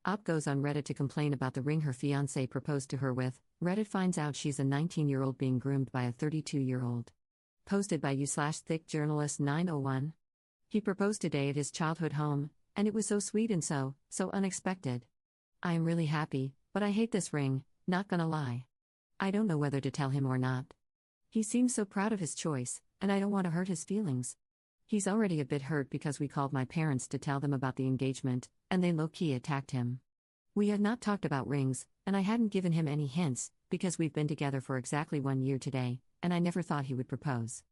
Op goes on Reddit to complain about the ring her fiancé proposed to her with. Reddit finds out she's a 19-year-old being groomed by a 32-year-old. Posted by u/thick journalist 901. He proposed today at his childhood home, and it was so sweet and so unexpected. I am really happy, but I hate this ring, not gonna lie. I don't know whether to tell him or not. He seems so proud of his choice, and I don't want to hurt his feelings. He's already a bit hurt because we called my parents to tell them about the engagement, and they low-key attacked him. We had not talked about rings, and I hadn't given him any hints, because we've been together for exactly 1 year today, and I never thought he would propose.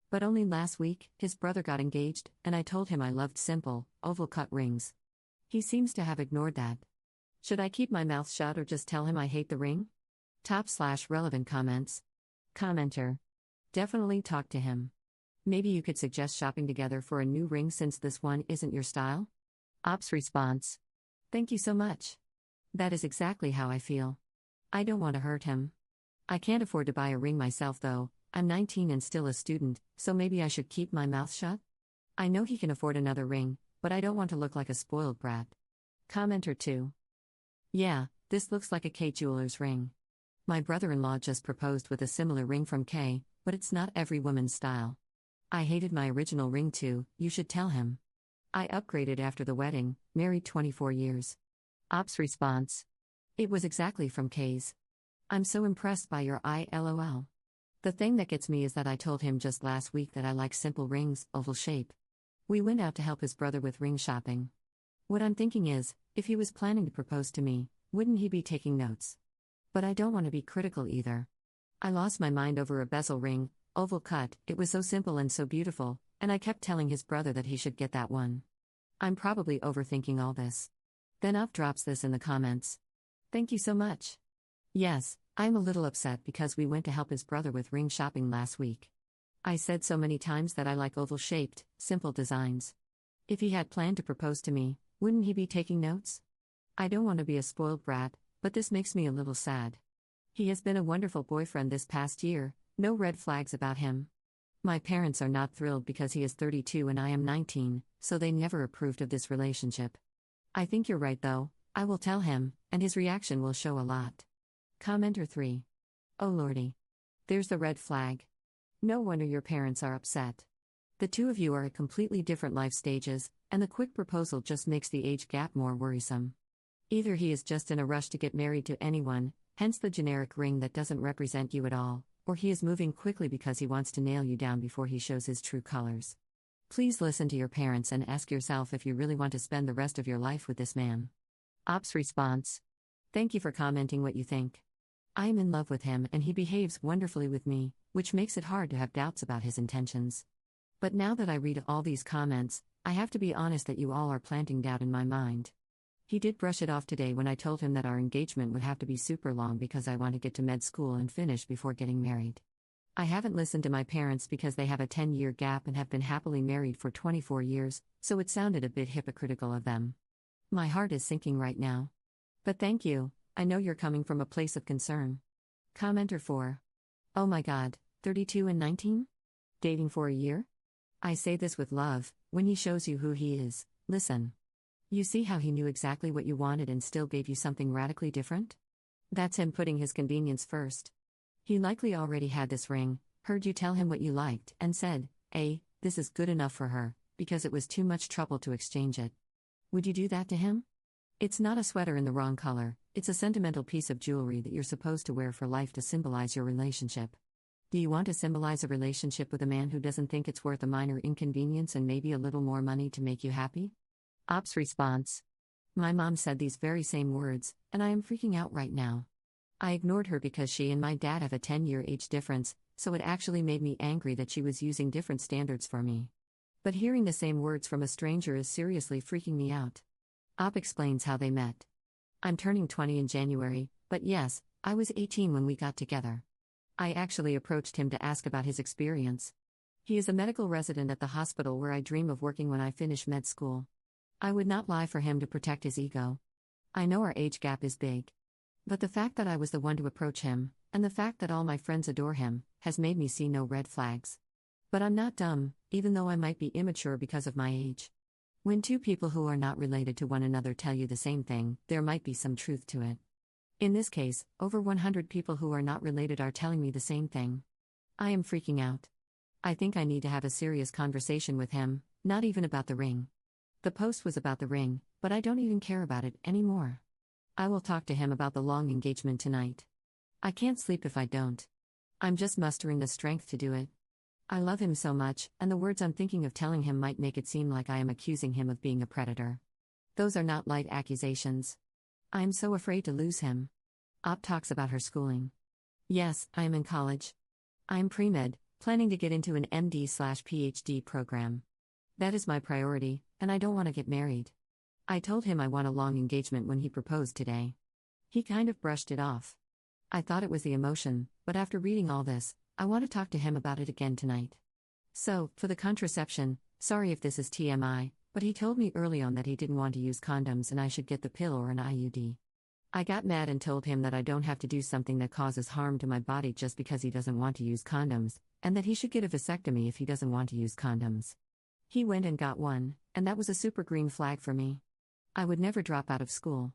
But only last week, his brother got engaged, and I told him I loved simple, oval-cut rings. He seems to have ignored that. Should I keep my mouth shut or just tell him I hate the ring? Top/relevant comments. Commenter. Definitely talk to him. Maybe you could suggest shopping together for a new ring since this one isn't your style? Op's response. Thank you so much. That is exactly how I feel. I don't want to hurt him. I can't afford to buy a ring myself though. I'm 19 and still a student, so maybe I should keep my mouth shut? I know he can afford another ring, but I don't want to look like a spoiled brat. Commenter 2. Yeah, this looks like a K jeweler's ring. My brother-in-law just proposed with a similar ring from K, but it's not every woman's style. I hated my original ring too, you should tell him. I upgraded after the wedding, married 24 years. Op's response. It was exactly from K's. I'm so impressed by your LOL. The thing that gets me is that I told him just last week that I like simple rings, oval shape. We went out to help his brother with ring shopping. What I'm thinking is, if he was planning to propose to me, wouldn't he be taking notes? But I don't want to be critical either. I lost my mind over a bezel ring, oval cut, it was so simple and so beautiful, and I kept telling his brother that he should get that one. I'm probably overthinking all this. Then Op drops this in the comments. Thank you so much. Yes, I'm a little upset because we went to help his brother with ring shopping last week. I said so many times that I like oval-shaped, simple designs. If he had planned to propose to me, wouldn't he be taking notes? I don't want to be a spoiled brat, but this makes me a little sad. He has been a wonderful boyfriend this past year, no red flags about him. My parents are not thrilled because he is 32 and I am 19, so they never approved of this relationship. I think you're right though, I will tell him, and his reaction will show a lot. Commenter 3. Oh lordy. There's the red flag. No wonder your parents are upset. The two of you are at completely different life stages, and the quick proposal just makes the age gap more worrisome. Either he is just in a rush to get married to anyone, hence the generic ring that doesn't represent you at all, or he is moving quickly because he wants to nail you down before he shows his true colors. Please listen to your parents and ask yourself if you really want to spend the rest of your life with this man. Op's response. Thank you for commenting what you think. I am in love with him and he behaves wonderfully with me, which makes it hard to have doubts about his intentions. But now that I read all these comments, I have to be honest that you all are planting doubt in my mind. He did brush it off today when I told him that our engagement would have to be super long because I want to get to med school and finish before getting married. I haven't listened to my parents because they have a 10-year gap and have been happily married for 24 years, so it sounded a bit hypocritical of them. My heart is sinking right now. But thank you, I know you're coming from a place of concern. Commenter 4. Oh my god, 32 and 19? Dating for a year? I say this with love, when he shows you who he is, listen. You see how he knew exactly what you wanted and still gave you something radically different? That's him putting his convenience first. He likely already had this ring, heard you tell him what you liked, and said, this is good enough for her, because it was too much trouble to exchange it. Would you do that to him? It's not a sweater in the wrong color, it's a sentimental piece of jewelry that you're supposed to wear for life to symbolize your relationship. Do you want to symbolize a relationship with a man who doesn't think it's worth a minor inconvenience and maybe a little more money to make you happy? Op's response. My mom said these very same words, and I am freaking out right now. I ignored her because she and my dad have a 10-year age difference, so it actually made me angry that she was using different standards for me. But hearing the same words from a stranger is seriously freaking me out. Op explains how they met. I'm turning 20 in January, but yes, I was 18 when we got together. I actually approached him to ask about his experience. He is a medical resident at the hospital where I dream of working when I finish med school. I would not lie for him to protect his ego. I know our age gap is big. But the fact that I was the one to approach him, and the fact that all my friends adore him, has made me see no red flags. But I'm not dumb, even though I might be immature because of my age. When two people who are not related to one another tell you the same thing, there might be some truth to it. In this case, over 100 people who are not related are telling me the same thing. I am freaking out. I think I need to have a serious conversation with him, not even about the ring. The post was about the ring, but I don't even care about it anymore. I will talk to him about the long engagement tonight. I can't sleep if I don't. I'm just mustering the strength to do it. I love him so much, and the words I'm thinking of telling him might make it seem like I am accusing him of being a predator. Those are not light accusations. I am so afraid to lose him. Op talks about her schooling. Yes, I am in college. I am pre-med, planning to get into an MD/PhD program. That is my priority, and I don't want to get married. I told him I want a long engagement when he proposed today. He kind of brushed it off. I thought it was the emotion, but after reading all this, I want to talk to him about it again tonight. So, for the contraception, sorry if this is TMI, but he told me early on that he didn't want to use condoms and I should get the pill or an IUD. I got mad and told him that I don't have to do something that causes harm to my body just because he doesn't want to use condoms, and that he should get a vasectomy if he doesn't want to use condoms. He went and got one, and that was a super green flag for me. I would never drop out of school.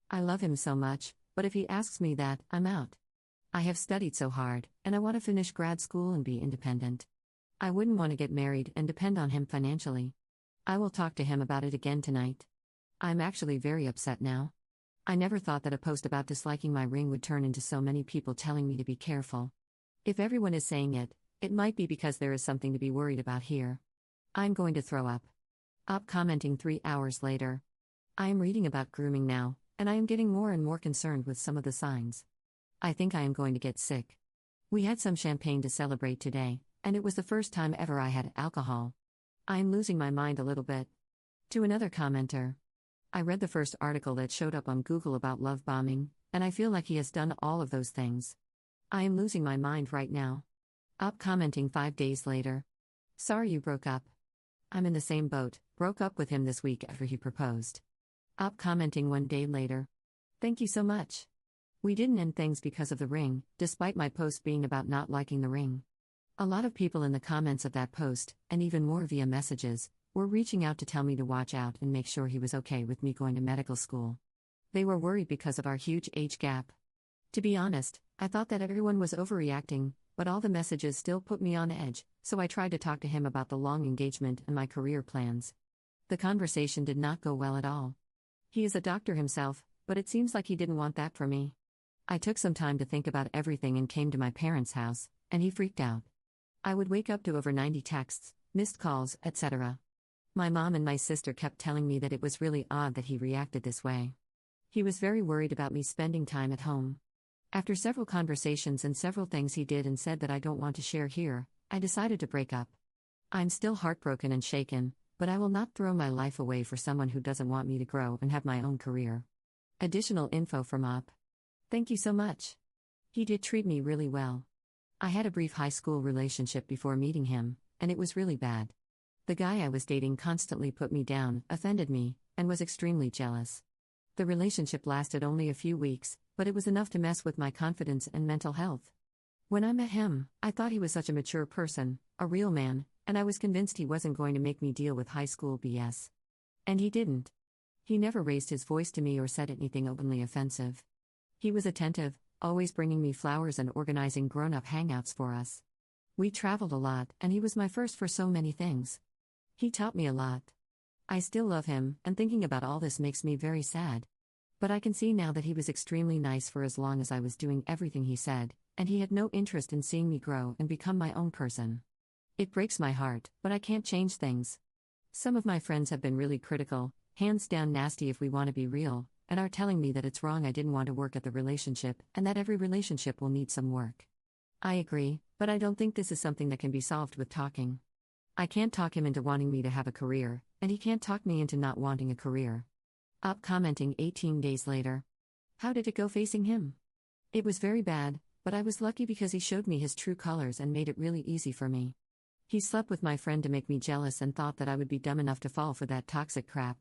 I love him so much, but if he asks me that, I'm out. I have studied so hard, and I want to finish grad school and be independent. I wouldn't want to get married and depend on him financially. I will talk to him about it again tonight. I'm actually very upset now. I never thought that a post about disliking my ring would turn into so many people telling me to be careful. If everyone is saying it, it might be because there is something to be worried about here. I'm going to throw up. Op commenting 3 hours later. I am reading about grooming now, and I am getting more and more concerned with some of the signs. I think I am going to get sick. We had some champagne to celebrate today, and it was the first time ever I had alcohol. I am losing my mind a little bit. To another commenter. I read the first article that showed up on Google about love bombing, and I feel like he has done all of those things. I am losing my mind right now. Op commenting 5 days later. Sorry you broke up. I'm in the same boat, broke up with him this week after he proposed. Op commenting 1 day later. Thank you so much. We didn't end things because of the ring, despite my post being about not liking the ring. A lot of people in the comments of that post, and even more via messages, were reaching out to tell me to watch out and make sure he was okay with me going to medical school. They were worried because of our huge age gap. To be honest, I thought that everyone was overreacting, but all the messages still put me on edge, so I tried to talk to him about the long engagement and my career plans. The conversation did not go well at all. He is a doctor himself, but it seems like he didn't want that for me. I took some time to think about everything and came to my parents' house, and he freaked out. I would wake up to over 90 texts, missed calls, etc. My mom and my sister kept telling me that it was really odd that he reacted this way. He was very worried about me spending time at home. After several conversations and several things he did and said that I don't want to share here, I decided to break up. I'm still heartbroken and shaken, but I will not throw my life away for someone who doesn't want me to grow and have my own career. Additional info from Op. Thank you so much. He did treat me really well. I had a brief high school relationship before meeting him, and it was really bad. The guy I was dating constantly put me down, offended me, and was extremely jealous. The relationship lasted only a few weeks, but it was enough to mess with my confidence and mental health. When I met him, I thought he was such a mature person, a real man, and I was convinced he wasn't going to make me deal with high school BS. And he didn't. He never raised his voice to me or said anything openly offensive. He was attentive, always bringing me flowers and organizing grown-up hangouts for us. We traveled a lot, and he was my first for so many things. He taught me a lot. I still love him, and thinking about all this makes me very sad. But I can see now that he was extremely nice for as long as I was doing everything he said, and he had no interest in seeing me grow and become my own person. It breaks my heart, but I can't change things. Some of my friends have been really critical, hands down nasty if we want to be real, and are telling me that it's wrong I didn't want to work at the relationship, and that every relationship will need some work. I agree, but I don't think this is something that can be solved with talking. I can't talk him into wanting me to have a career, and he can't talk me into not wanting a career. Op commenting 18 days later. How did it go facing him? It was very bad, but I was lucky because he showed me his true colors and made it really easy for me. He slept with my friend to make me jealous and thought that I would be dumb enough to fall for that toxic crap.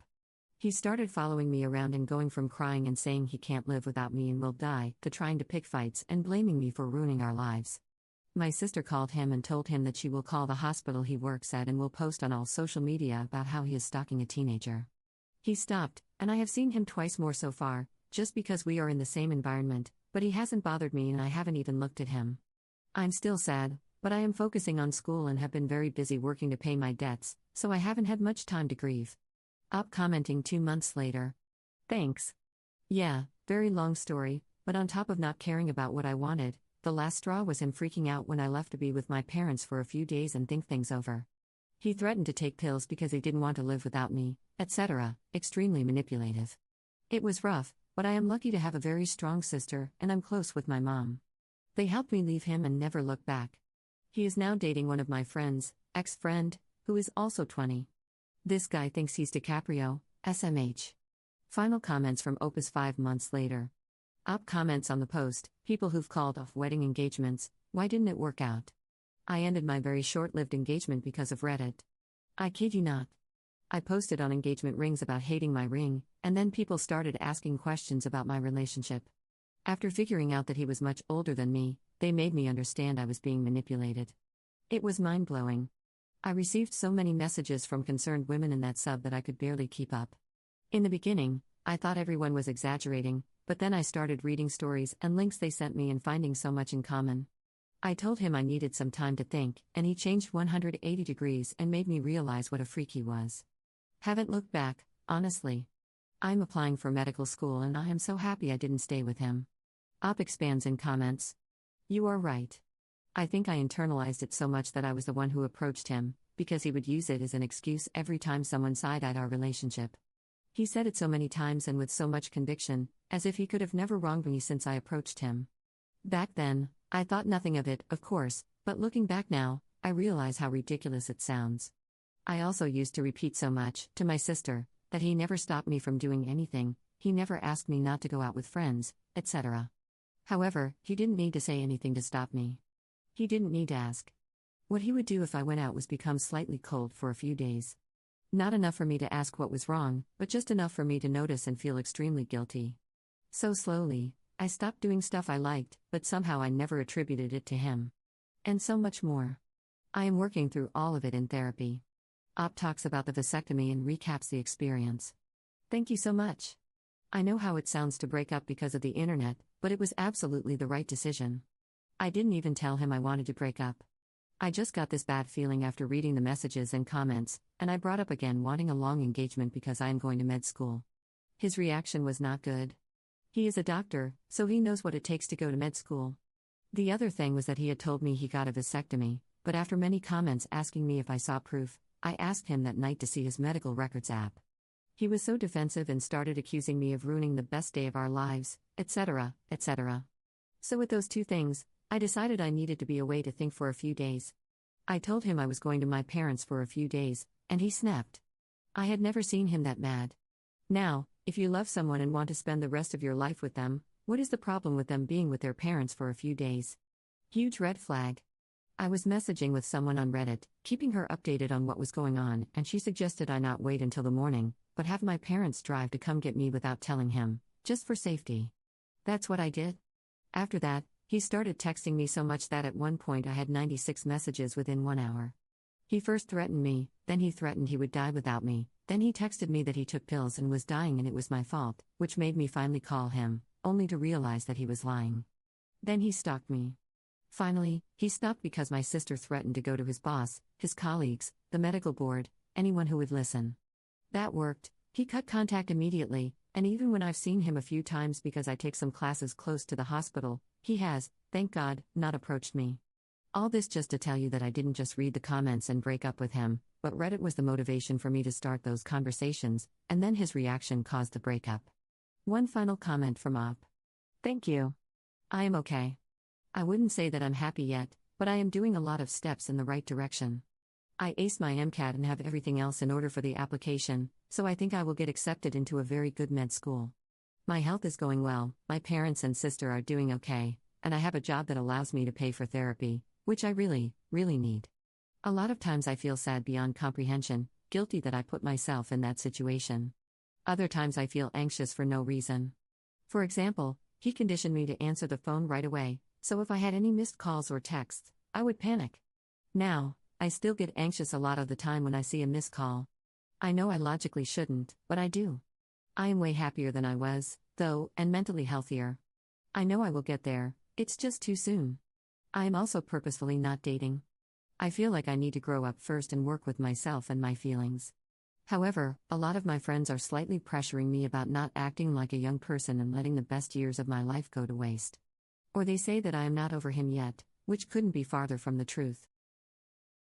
He started following me around and going from crying and saying he can't live without me and will die, to trying to pick fights and blaming me for ruining our lives. My sister called him and told him that she will call the hospital he works at and will post on all social media about how he is stalking a teenager. He stopped, and I have seen him twice more so far, just because we are in the same environment, but he hasn't bothered me and I haven't even looked at him. I'm still sad, but I am focusing on school and have been very busy working to pay my debts, so I haven't had much time to grieve. Up commenting 2 months later. Thanks. Yeah, very long story, but on top of not caring about what I wanted, the last straw was him freaking out when I left to be with my parents for a few days and think things over. He threatened to take pills because he didn't want to live without me, etc., extremely manipulative. It was rough, but I am lucky to have a very strong sister and I'm close with my mom. They helped me leave him and never look back. He is now dating one of my friends, ex-friend, who is also 20. This guy thinks he's DiCaprio, SMH. Final comments from Opus 5 months later. Op comments on the post, people who've called off wedding engagements, why didn't it work out? I ended my very short-lived engagement because of Reddit. I kid you not. I posted on engagement rings about hating my ring, and then people started asking questions about my relationship. After figuring out that he was much older than me, they made me understand I was being manipulated. It was mind-blowing. I received so many messages from concerned women in that sub that I could barely keep up. In the beginning, I thought everyone was exaggerating, but then I started reading stories and links they sent me and finding so much in common. I told him I needed some time to think, and he changed 180 degrees and made me realize what a freak he was. Haven't looked back, honestly. I'm applying for medical school and I am so happy I didn't stay with him. Op expands in comments. You are right. I think I internalized it so much that I was the one who approached him, because he would use it as an excuse every time someone side-eyed our relationship. He said it so many times and with so much conviction, as if he could have never wronged me since I approached him. Back then, I thought nothing of it, of course, but looking back now, I realize how ridiculous it sounds. I also used to repeat so much, to my sister, that he never stopped me from doing anything, he never asked me not to go out with friends, etc. However, he didn't need to say anything to stop me. He didn't need to ask. What he would do if I went out was become slightly cold for a few days. Not enough for me to ask what was wrong, but just enough for me to notice and feel extremely guilty. So slowly, I stopped doing stuff I liked, but somehow I never attributed it to him. And so much more. I am working through all of it in therapy. Op talks about the vasectomy and recaps the experience. Thank you so much. I know how it sounds to break up because of the internet, but it was absolutely the right decision. I didn't even tell him I wanted to break up. I just got this bad feeling after reading the messages and comments, and I brought up again wanting a long engagement because I am going to med school. His reaction was not good. He is a doctor, so he knows what it takes to go to med school. The other thing was that he had told me he got a vasectomy, but after many comments asking me if I saw proof, I asked him that night to see his medical records app. He was so defensive and started accusing me of ruining the best day of our lives, etc., etc. So with those two things, I decided I needed to be away to think for a few days. I told him I was going to my parents for a few days, and he snapped. I had never seen him that mad. Now, if you love someone and want to spend the rest of your life with them, what is the problem with them being with their parents for a few days? Huge red flag. I was messaging with someone on Reddit, keeping her updated on what was going on, and she suggested I not wait until the morning, but have my parents drive to come get me without telling him, just for safety. That's what I did. After that, he started texting me so much that at one point I had 96 messages within 1 hour. He first threatened me, then he threatened he would die without me, then he texted me that he took pills and was dying and it was my fault, which made me finally call him, only to realize that he was lying. Then he stalked me. Finally, he stopped because my sister threatened to go to his boss, his colleagues, the medical board, anyone who would listen. That worked. He cut contact immediately, and even when I've seen him a few times because I take some classes close to the hospital, he has, thank God, not approached me. All this just to tell you that I didn't just read the comments and break up with him, but Reddit was the motivation for me to start those conversations, and then his reaction caused the breakup. One final comment from Op. Thank you. I am okay. I wouldn't say that I'm happy yet, but I am doing a lot of steps in the right direction. I aced my MCAT and have everything else in order for the application, so I think I will get accepted into a very good med school. My health is going well, my parents and sister are doing okay, and I have a job that allows me to pay for therapy, which I really, really need. A lot of times I feel sad beyond comprehension, guilty that I put myself in that situation. Other times I feel anxious for no reason. For example, he conditioned me to answer the phone right away, so if I had any missed calls or texts, I would panic. Now, I still get anxious a lot of the time when I see a missed call. I know I logically shouldn't, but I do. I am way happier than I was, though, and mentally healthier. I know I will get there, it's just too soon. I am also purposefully not dating. I feel like I need to grow up first and work with myself and my feelings. However, a lot of my friends are slightly pressuring me about not acting like a young person and letting the best years of my life go to waste. Or they say that I am not over him yet, which couldn't be farther from the truth.